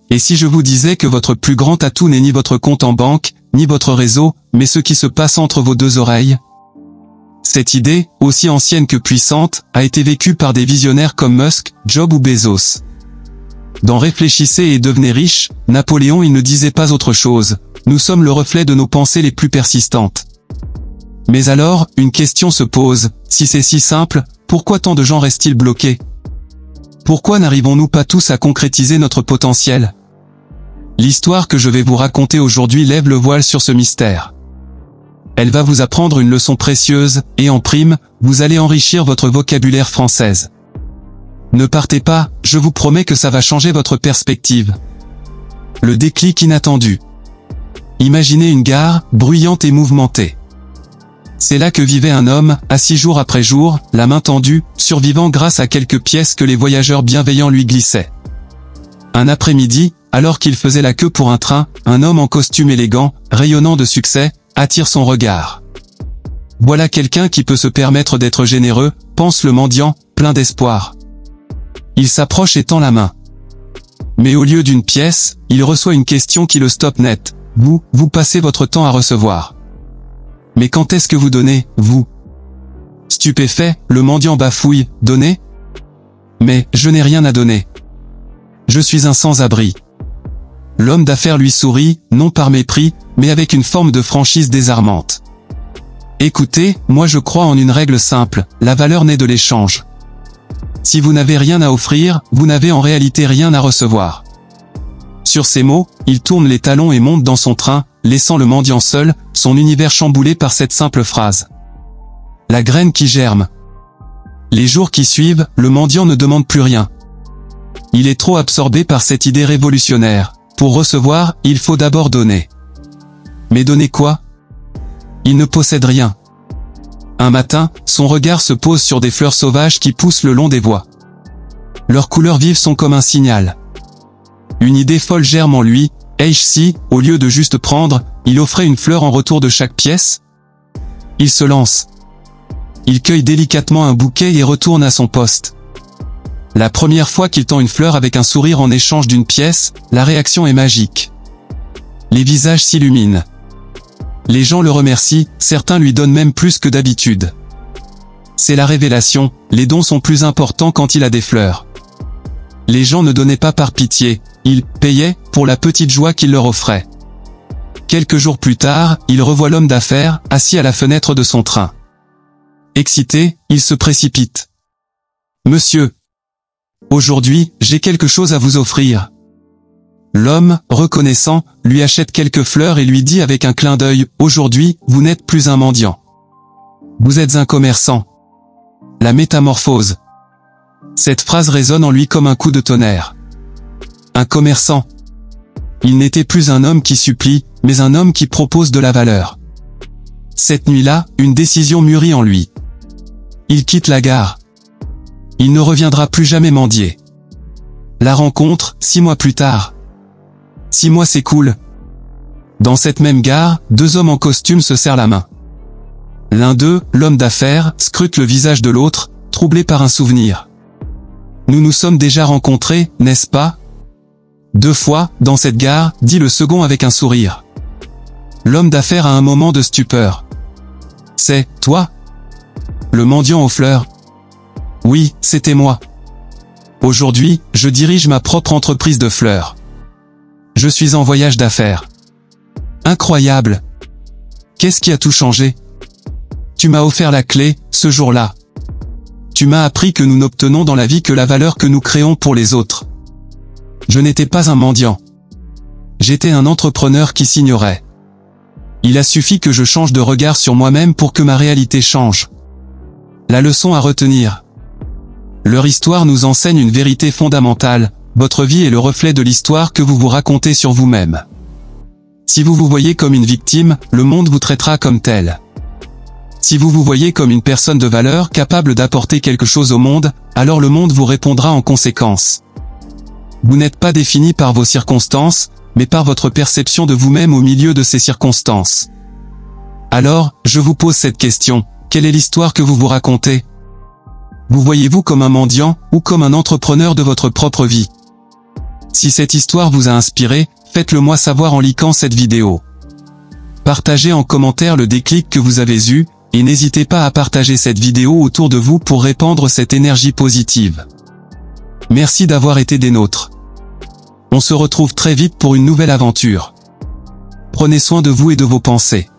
Et si je vous disais que votre plus grand atout n'est ni votre compte en banque, ni votre réseau, mais ce qui se passe entre vos deux oreilles? Cette idée, aussi ancienne que puissante, a été vécue par des visionnaires comme Musk, Jobs ou Bezos. Dans Réfléchissez et devenez riche, Napoléon il ne disait pas autre chose. Nous sommes le reflet de nos pensées les plus persistantes. Mais alors, une question se pose, si c'est si simple, pourquoi tant de gens restent-ils bloqués? Pourquoi n'arrivons-nous pas tous à concrétiser notre potentiel? L'histoire que je vais vous raconter aujourd'hui lève le voile sur ce mystère. Elle va vous apprendre une leçon précieuse, et en prime, vous allez enrichir votre vocabulaire française. Ne partez pas, je vous promets que ça va changer votre perspective. Le déclic inattendu. Imaginez une gare, bruyante et mouvementée. C'est là que vivait un homme, assis jour après jour, la main tendue, survivant grâce à quelques pièces que les voyageurs bienveillants lui glissaient. Un après-midi, alors qu'il faisait la queue pour un train, un homme en costume élégant, rayonnant de succès, attire son regard. Voilà quelqu'un qui peut se permettre d'être généreux, pense le mendiant, plein d'espoir. Il s'approche et tend la main. Mais au lieu d'une pièce, il reçoit une question qui le stoppe net. Vous passez votre temps à recevoir. Mais quand est-ce que vous donnez, vous? Stupéfait, le mendiant bafouille, donner? Mais, je n'ai rien à donner. Je suis un sans-abri. L'homme d'affaires lui sourit, non par mépris, mais avec une forme de franchise désarmante. Écoutez, moi je crois en une règle simple, la valeur naît de l'échange. Si vous n'avez rien à offrir, vous n'avez en réalité rien à recevoir. Sur ces mots, il tourne les talons et monte dans son train, laissant le mendiant seul, son univers chamboulé par cette simple phrase. La graine qui germe. Les jours qui suivent, le mendiant ne demande plus rien. Il est trop absorbé par cette idée révolutionnaire. Pour recevoir, il faut d'abord donner. Mais donner quoi? Il ne possède rien. Un matin, son regard se pose sur des fleurs sauvages qui poussent le long des voies. Leurs couleurs vives sont comme un signal. Une idée folle germe en lui, si, au lieu de juste prendre, il offrait une fleur en retour de chaque pièce? Il se lance. Il cueille délicatement un bouquet et retourne à son poste. La première fois qu'il tend une fleur avec un sourire en échange d'une pièce, la réaction est magique. Les visages s'illuminent. Les gens le remercient, certains lui donnent même plus que d'habitude. C'est la révélation, les dons sont plus importants quand il a des fleurs. Les gens ne donnaient pas par pitié, ils payaient pour la petite joie qu'il leur offrait. Quelques jours plus tard, il revoit l'homme d'affaires, assis à la fenêtre de son train. Excité, il se précipite. « Monsieur, aujourd'hui, j'ai quelque chose à vous offrir. » L'homme, reconnaissant, lui achète quelques fleurs et lui dit avec un clin d'œil, « Aujourd'hui, vous n'êtes plus un mendiant. Vous êtes un commerçant. » La métamorphose. Cette phrase résonne en lui comme un coup de tonnerre. Un commerçant. Il n'était plus un homme qui supplie, mais un homme qui propose de la valeur. Cette nuit-là, une décision mûrit en lui. Il quitte la gare. Il ne reviendra plus jamais mendier. La rencontre, 6 mois plus tard. 6 mois s'écoulent. Dans cette même gare, 2 hommes en costume se serrent la main. L'un d'eux, l'homme d'affaires, scrute le visage de l'autre, troublé par un souvenir. Nous nous sommes déjà rencontrés, n'est-ce pas? 2 fois, dans cette gare, dit le second avec un sourire. L'homme d'affaires a un moment de stupeur. C'est toi? Le mendiant aux fleurs. Oui, c'était moi. Aujourd'hui, je dirige ma propre entreprise de fleurs. Je suis en voyage d'affaires. Incroyable. Qu'est-ce qui a tout changé? Tu m'as offert la clé, ce jour-là. Tu m'as appris que nous n'obtenons dans la vie que la valeur que nous créons pour les autres. Je n'étais pas un mendiant. J'étais un entrepreneur qui s'ignorait. Il a suffi que je change de regard sur moi-même pour que ma réalité change. La leçon à retenir. Leur histoire nous enseigne une vérité fondamentale. Votre vie est le reflet de l'histoire que vous vous racontez sur vous-même. Si vous vous voyez comme une victime, le monde vous traitera comme tel. Si vous vous voyez comme une personne de valeur capable d'apporter quelque chose au monde, alors le monde vous répondra en conséquence. Vous n'êtes pas défini par vos circonstances, mais par votre perception de vous-même au milieu de ces circonstances. Alors, je vous pose cette question, quelle est l'histoire que vous vous racontez? Vous voyez-vous comme un mendiant, ou comme un entrepreneur de votre propre vie? Si cette histoire vous a inspiré, faites-le moi savoir en likant cette vidéo. Partagez en commentaire le déclic que vous avez eu, et n'hésitez pas à partager cette vidéo autour de vous pour répandre cette énergie positive. Merci d'avoir été des nôtres. On se retrouve très vite pour une nouvelle aventure. Prenez soin de vous et de vos pensées.